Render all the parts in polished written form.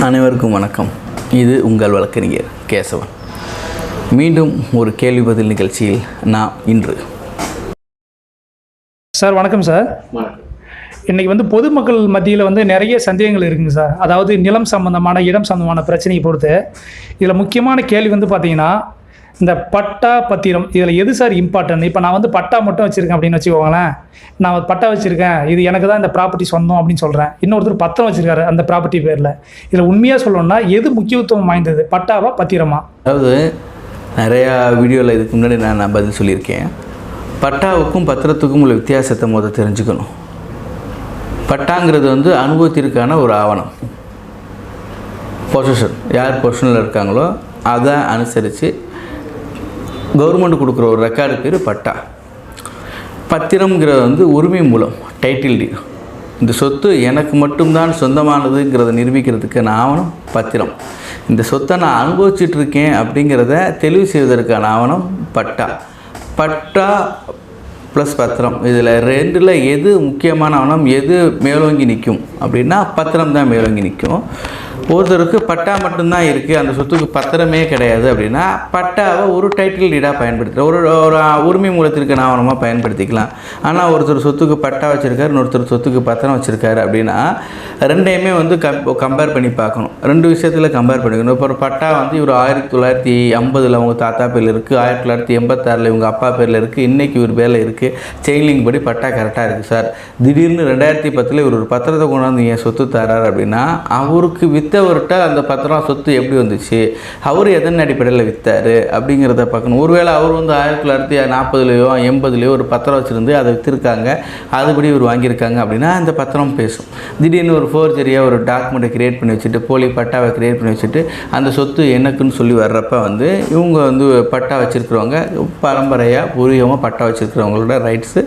அனைவருக்கும் வணக்கம். இது உங்கள் வழக்கறிஞர் கேசவன். மீண்டும் ஒரு கேள்வி பதில் நிகழ்ச்சியில் நான் இன்று சார் வணக்கம் சார். இன்றைக்கி பொதுமக்கள் மத்தியில் நிறைய சந்தேகங்கள் இருக்குங்க சார். அதாவது நிலம் சம்மந்தமான இடம் சம்மந்தமான பிரச்சனையை பொறுத்து இதில் முக்கியமான கேள்வி பார்த்தீங்கன்னா, இந்த பட்டா பத்திரம் இதில் எது சார் இம்பார்ட்டன்ட்? இப்போ நான் பட்டா மட்டும் வச்சுருக்கேன் அப்படின்னு வச்சுக்கோங்களேன். நான் பட்டா வச்சுருக்கேன், இது எனக்கு தான் இந்த ப்ராப்பர்ட்டி சொந்தம் அப்படின்னு சொல்கிறேன். இன்னொருத்தர் பத்திரம் வச்சுருக்காரு அந்த ப்ராப்பர்ட்டி பேரில். இதில் உண்மையாக சொல்லணும்னா எது முக்கியத்துவம் வாய்ந்தது, பட்டாவா பத்திரமா? அதாவது நிறையா வீடியோவில் இதுக்கு முன்னாடி நான் பதில் சொல்லியிருக்கேன். பட்டாவுக்கும் பத்திரத்துக்கும் உள்ள வித்தியாசத்தை முதல் தெரிஞ்சுக்கணும். பட்டாங்கிறது அனுபவத்திற்கான ஒரு ஆவணம். பொசிஷன், யார் பொசிஷனில் இருக்காங்களோ அதை அனுசரித்து கவர்மெண்ட் கொடுக்குற ஒரு ரெக்கார்டு பேர் பட்டா. பத்திரம்ங்கிறது உரிமை மூலம், டைட்டில் டீட். இந்த சொத்து எனக்கு மட்டும்தான் சொந்தமானதுங்கிறத நிரூபிக்கிறதுக்கான ஆவணம் பத்திரம். இந்த சொத்தை நான் அனுபவிச்சிட்ருக்கேன் அப்படிங்கிறத தெளிவு செய்வதற்கான ஆவணம் பட்டா. பட்டா ப்ளஸ் பத்திரம், இதில் ரெண்டில் எது முக்கியமான ஆவணம், எது மேலோங்கி நிற்கும் அப்படின்னா பத்திரம் தான் மேலோங்கி நிற்கும். ஒருத்தருக்கு பட்டா மட்டும்தான் இருக்குது, அந்த சொத்துக்கு பத்திரமே கிடையாது அப்படின்னா பட்டாவை ஒரு டைட்டில் டீடாக பயன்படுத்துகிற ஒரு உரிமை மூலத்திற்கு ஆவணமாக பயன்படுத்திக்கலாம். ஆனால் ஒருத்தர் சொத்துக்கு பட்டா வச்சுருக்காரு, இன்னொருத்தர் சொத்துக்கு பத்திரம் வச்சுருக்காரு அப்படின்னா ரெண்டையுமே கம்பேர் பண்ணி பார்க்கணும். ரெண்டு விஷயத்தில் கம்பேர் பண்ணிக்கணும். இப்போ ஒரு பட்டா இவர் 1950 அவங்க தாத்தா பேரில் இருக்குது, 1986 இவங்க அப்பா பேரில் இருக்குது, இன்றைக்கி இவர் பேரில் இருக்குது. செயின்லிங் படி பட்டா கரெக்டாக இருக்குது சார். திடீர்னு 2010 இவர் ஒரு பத்திரத்தை கொண்டாந்து என் சொத்து தரார் அப்படின்னா அவருக்கு விற்றவர்கிட்ட அந்த பத்திரம் சொத்து எப்படி வந்துச்சு, அவர் எதன் அடிப்படையில் விற்றார் அப்படிங்கிறத பார்க்கணும். ஒருவேளை அவர் 1940லையோ 80லையோ ஒரு பத்திரம் வச்சுருந்து அதை விற்றுருக்காங்க, அதுபடி இவர் வாங்கியிருக்காங்க அப்படின்னா அந்த பத்திரம் பேசும். திடீர்னு ஒரு ஃபோர்ஜரியாக ஒரு டாக்குமெண்ட்டை க்ரியேட் பண்ணி வச்சுட்டு, போலி பட்டாவை க்ரியேட் பண்ணி வச்சுட்டு அந்த சொத்து எனக்குன்னு சொல்லி வர்றப்ப இவங்க பட்டா வச்சுருக்கிறவங்க பரம்பரையாக பூர்வீகமாக பட்டா வச்சுருக்கிறவங்களோட ரைட்ஸு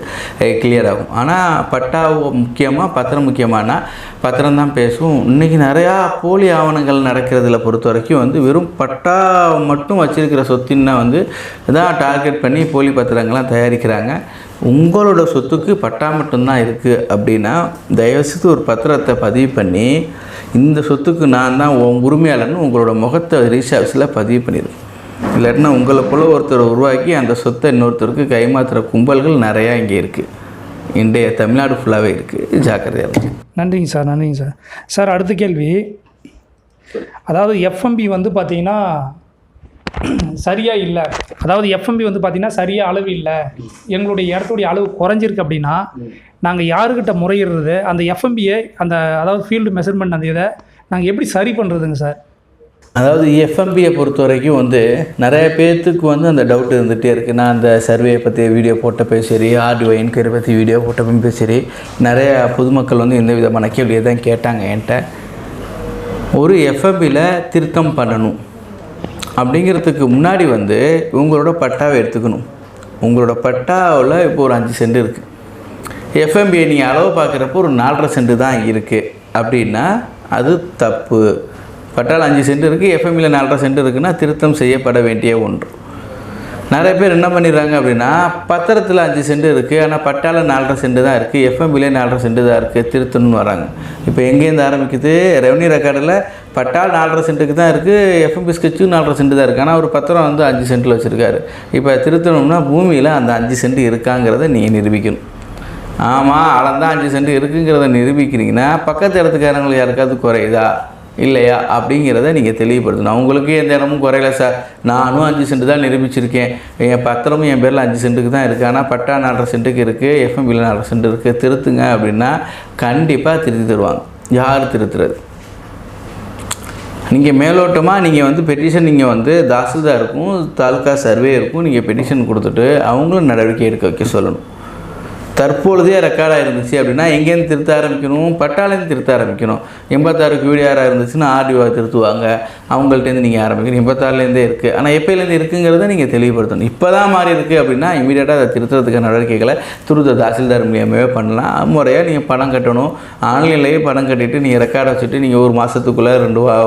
கிளியர் ஆகும். ஆனால் பட்டா முக்கியமாக பத்திரம் முக்கியமானா பத்திரம் தான் பேசும். இன்றைக்கி நிறையா போலி ஆவணங்கள் நடக்கிறதுல பொறுத்த வரைக்கும் வெறும் பட்டா மட்டும் வச்சுருக்கிற சொத்தின்னா இதான் டார்கெட் பண்ணி போலி பத்திரங்கள்லாம் தயாரிக்கிறாங்க. உங்களோட சொத்துக்கு பட்டா மட்டும்தான் இருக்குது அப்படின்னா தயவுசெய்து ஒரு பத்திரத்தை பதிவு பண்ணி இந்த சொத்துக்கு நான் தான் உரிமையாளர்னு உங்களோட முகத்தை ரிஜிஸ்டர் ஆஃபீஸில் பதிவு பண்ணிடுங்க. இல்லாட்டினா உங்களை போல் ஒருத்தரை உருவாக்கி அந்த சொத்தை இன்னொருத்தருக்கு கைமாற்றுற கும்பல்கள் நிறையா இங்கே இருக்குது. இன்றைய தமிழ்நாடு ஃபுல்லாகவே இருக்குது. ஜாக்கிரதையாக இருக்குது. நன்றிங்க சார். நன்றிங்க சார். சார் அடுத்த கேள்வி, அதாவது எஃப்எம்பி பார்த்தீங்கன்னா சரியாக இல்லை. அதாவது எஃப்எம்பி பார்த்தீங்கன்னா சரியாக அளவு இல்லை, எங்களுடைய இடத்துடைய அளவு குறைஞ்சிருக்கு அப்படின்னா நாங்கள் யாருக்கிட்ட முறையிடுறது? அந்த எஃப்எம்பியை அதாவது ஃபீல்டு மெஷர்மெண்ட் அந்த இதை நாங்கள் எப்படி சரி பண்ணுறதுங்க சார்? அதாவது எஃப்எம்பியை பொறுத்த வரைக்கும் நிறைய பேர்த்துக்கு அந்த டவுட் இருந்துகிட்டே இருக்குது. நான் அந்த சர்வேயை பற்றி வீடியோ போட்டப்போ சரி, ஆர்டிஓ என்கொயரி பற்றி வீடியோ போட்டப்போ சரி, நிறைய பொதுமக்கள் எந்த விதமான கேள்வியை தான் கேட்டாங்க என்கிட்ட. ஒரு எஃப்எம்பியில் திருத்தம் பண்ணணும் அப்படிங்கிறதுக்கு முன்னாடி உங்களோட பட்டாவை எடுத்துக்கணும். உங்களோட பட்டாவில் இப்போ ஒரு 5 சென்ட் இருக்குது. எஃப்எம்பியை நீங்கள் அளவு பார்க்குறப்போ ஒரு 4.5 சென்ட் தான் இருக்குது அப்படின்னா அது தப்பு. பட்டாவில் 5 சென்ட் இருக்குது, எஃப்எம்பியில் 4.5 சென்ட் இருக்குன்னா திருத்தம் செய்யப்பட வேண்டிய ஒன்று. நிறைய பேர் என்ன பண்ணிடுறாங்க அப்படின்னா பத்திரத்தில் 5 சென்ட் இருக்குது, ஆனால் பட்டாவில் 4.5 சென்ட் தான் இருக்குது, எஃப்எம்பிலே 4.5 சென்ட் தான் இருக்குது, திருத்தணும்னு வராங்க. இப்போ எங்கேருந்து ஆரம்பிக்குது? ரெவன்யூ ரெக்கார்டில் பட்டால் 4.5 சென்ட்டுக்கு தான் இருக்குது, எஃப்எம்பி ஸ்கெட்சும் 4.5 சென்ட் தான் இருக்குது, ஆனால் ஒரு பத்திரம் 5 சென்ட்டில் வச்சுருக்காரு. இப்போ திருத்தணும்னா பூமியில் அந்த 5 சென்ட் இருக்காங்கிறத நீங்கள் நிரூபிக்கணும். ஆமாம், அளந்தான் 5 சென்ட் இருக்குங்கிறத நிரூபிக்கிறீங்கன்னா பக்கத்து இடத்துக்காரங்களுக்கு யாருக்காவது குறையுதா இல்லையா அப்படிங்கிறத நீங்கள் தெளிவுபடுத்தணும். அவங்களுக்கு எந்த இடமும் குறையில சார், நானும் 5 சென்ட் தான் நிரூபிச்சிருக்கேன், என் பத்திரமும் என் பேரில் 5 சென்ட்டுக்கு தான் இருக்குது, ஆனால் பட்டா 4.5 சென்ட்டுக்கு இருக்குது, எஃப்எம்பியில் 4.5 சென்ட் இருக்குது, திருத்துங்க அப்படின்னா கண்டிப்பாக திருத்தி தருவாங்க. யார் திருத்துறது? நீங்கள் மேலோட்டமாக நீங்கள் பெட்டிஷன் நீங்கள் தாசில்தாருக்கும் தாலுக்கா சர்வே இருக்கும், நீங்கள் பெட்டிஷன் கொடுத்துட்டு அவங்களும் நடவடிக்கை எடுக்க வைக்க சொல்லணும். தற்பொழுதே ரெக்கார்டாக இருந்துச்சு அப்படின்னா எங்கேருந்து திருத்த ஆரம்பிக்கணும்? பட்டாலேருந்து திருத்த ஆரம்பிக்கணும். 86 QDR இருந்துச்சுன்னா ஆர்டிஓ திருத்துவாங்க, அவங்கள்ட்டேருந்து நீங்கள் ஆரம்பிக்கணும். 86லேருந்தே இருக்குது, ஆனால் எப்போலேருந்து இருக்குங்கிறத நீங்கள் தெளிவுபடுத்தணும். இப்போ தான் மாறி இருக்குது அப்படின்னா இமீடியட்டாக அதை திருத்துறதுக்கான நடவடிக்கைகளை துருத்த தாசில்தார் மூலியமாகவே பண்ணலாம். முறையாக நீங்கள் பணம் கட்டணும். ஆன்லைன்லேயே பணம் கட்டிட்டு நீங்கள் ரெக்கார்டை வச்சுட்டு நீங்கள் ஒரு மாதத்துக்குள்ளே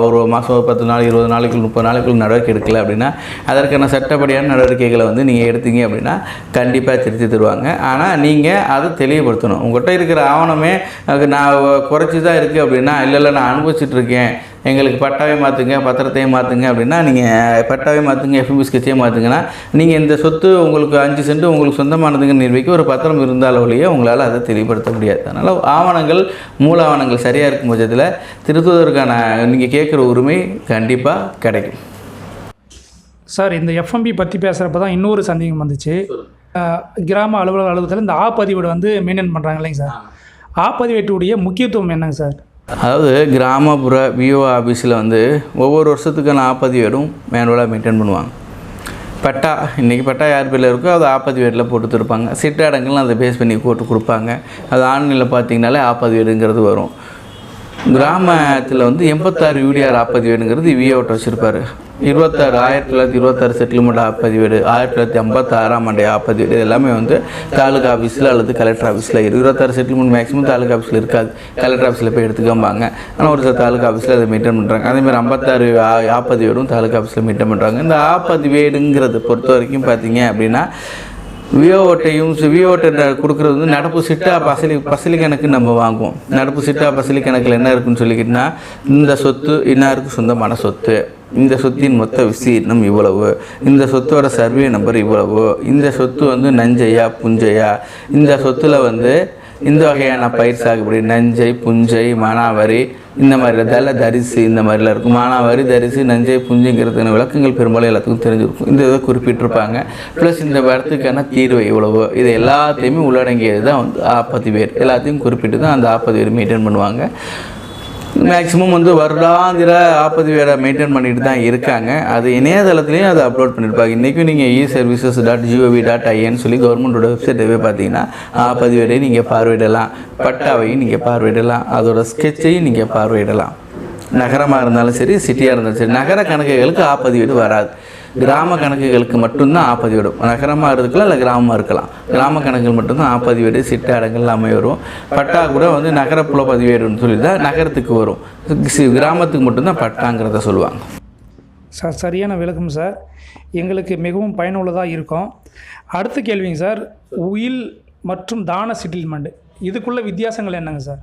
ஒரு மாதம் 10 நாள் 20 நாளைக்குள்ள 30 நாளைக்குள்ள நடவடிக்கை எடுக்கல அப்படின்னா அதற்கான சட்டப்படியான நடவடிக்கைகளை நீங்கள் எடுத்தீங்க அப்படின்னா கண்டிப்பாக திருத்தி தருவாங்க. ஆனால் நீங்கள் அதை தெளிவுபடுத்தணும். உங்கள்கிட்ட இருக்கிற ஆவணமே நான் குறைச்சி தான் இருக்குது அப்படின்னா, இல்லை நான் அனுபவிச்சுட்ருக்கேன், எங்களுக்கு பட்டாவே மாற்றுங்க, பத்திரத்தையும் மாற்றுங்க அப்படின்னா, நீங்கள் பட்டாவே மாற்றுங்க, எஃப்எம்பி ஸ்கெட்சே மாற்றுங்கன்னா, நீங்கள் இந்த சொத்து உங்களுக்கு 5 சென்ட் உங்களுக்கு சொந்தமானதுங்கன்னு நிரூபிக்க ஒரு பத்திரம் இருந்தாலும் ஒழிய உங்களால் அதை தெளிவுபடுத்த முடியாது. அதனால் ஆவணங்கள், மூல ஆவணங்கள் சரியாக இருக்கும் பட்சத்தில் திருத்துவதற்கான நீங்கள் கேட்குற உரிமை கண்டிப்பாக கிடைக்கும். சார், இந்த எஃப்எம்பி பற்றி பேசுகிறப்ப தான் இன்னொரு சந்தேகம் வந்துச்சு. கிராம அலுவலக அலுவலகத்தில் இந்த பதிவேடு வந்து மெயின்டைன் பண்ணுறாங்க இல்லைங்க சார், பதிவேட்டுடைய முக்கியத்துவம் என்னங்க சார்? அதாவது கிராமப்புற விஓ ஆஃபீஸில் வந்து ஒவ்வொரு வருஷத்துக்கான பதிவேடும் மேனுவலாக மெயின்டைன் பண்ணுவாங்க. பட்டா இன்றைக்கி பட்டா யார் பேரில் இருக்கோ அது பதிவேட்டில் போட்டு இருப்பாங்க. சிட்டாடங்கள்லாம் அதை பேஸ் பண்ணி போட்டு கொடுப்பாங்க. அது ஆன்லைனில் பார்த்தீங்கனாலே பதிவேடுங்கிறது வரும். கிராமத்தில் வந்து 86 யூடிஆர் பதிவேடுங்கிறது விஓட்ட வச்சுருப்பார். 1926 செட்டில்மெண்ட் பதிவேடு, 1956ஆம் ஆண்டு பதிவேடு, இது எல்லாமே வந்து தாலுகா ஆஃபீஸில் அல்லது கலெக்டர் ஆஃபீஸில் 26 செட்டில்மெண்ட் மேக்ஸிமம் தாலுகா ஆஃபீஸில் இருக்காது, கலெக்டர் ஆஃபீஸில் போய் எடுத்துக்கம்பாங்க. ஆனால் ஒரு சில தாலுகா ஆஃபீஸில் அதை மெயின்டைன் பண்ணுறாங்க. அதேமாதிரி 56 பதிவேடும் தாலுகா ஆஃபீஸில் மெயின்டைன் பண்ணுறாங்க. இந்த பதிவேடுங்கிறத பொறுத்த வரைக்கும் பார்த்தீங்க அப்படின்னா, விஓட்ட கொடுக்குறது வந்து நடப்பு சிட்டா பசலி கணக்கு நம்ம வாங்குவோம். நடப்பு சிட்டா பசலி கணக்கில் என்ன இருக்குன்னு சொல்லிக்கிட்டோன்னா, இந்த சொத்து இன்னாருக்கு சொந்தமான சொத்து, இந்த சொத்தின் மொத்த விஸ்தீர்ணம் இவ்வளவு, இந்த சொத்தோட சர்வே நம்பர் இவ்வளவு, இந்த சொத்து வந்து நஞ்சையா புஞ்சையா, இந்த சொத்தில் வந்து இந்த வகையான பயிர் சாகுபடி நஞ்சை புஞ்சை மானாவாரி இந்த மாதிரி தரிசு இந்த மாதிரிலாம் இருக்கும். மானாவாரி தரிசு நஞ்சை புஞ்சைங்கிறதுக்கான விளக்கங்கள் பெரும்பாலும் எல்லாத்துக்கும் தெரிஞ்சிருக்கும். இந்த இதை குறிப்பிட்டிருப்பாங்க. ப்ளஸ் இந்த இடத்துக்கான தீர்வு எவ்வளவோ இது எல்லாத்தையுமே உள்ளடங்கியது தான் வந்து பதிவேடு. எல்லாத்தையும் குறிப்பிட்டு தான் அந்த பதிவேடு மெயின்டைன் பண்ணுவாங்க. மேக்ஸிமம் வந்து வருடாந்திர பதிவேடை மெயின்டைன் பண்ணிட்டு தான் இருக்காங்க. அது இணையதளத்துலேயும் அதை அப்லோட் பண்ணியிருப்பாங்க. இன்றைக்கும் நீங்கள் eservices.gov.in சொல்லி கவர்மெண்ட்டோட வெப்சைட்டை போய் பார்த்தீங்கன்னா பதிவேடையும் நீங்கள் பார்வையிடலாம், பட்டாவையும் நீங்கள் பார்வையிடலாம், அதோட ஸ்கெட்சையும் நீங்கள் பார்வையிடலாம். நகரமாக இருந்தாலும் சரி, சிட்டியாக இருந்தாலும் சரி. நகர கணக்குகளுக்கு பதிவேடு வராது. கிராம கணக்குகளுக்கு மட்டும்தான் பதிவேடும். நகரமாக இருக்கலாம் இல்லை கிராமமாக இருக்கலாம். கிராம கணக்குகள் மட்டும்தான் பதிவேடு சிட்ட அடங்கள் எல்லாமே வரும். பட்டா கூட வந்து நகரப்புல பதிவேடுன்னு சொல்லி தான் நகரத்துக்கு வரும். கிராமத்துக்கு மட்டும்தான் பட்டாங்கிறத சொல்லுவாங்க. சார், சரியான விளக்கம் சார், எங்களுக்கு மிகவும் பயனுள்ளதாக இருக்கும். அடுத்த கேள்விங்க சார், உயில் மற்றும் தான செட்டில்மெண்ட் இதுக்குள்ள வித்தியாசங்கள் என்னங்க சார்?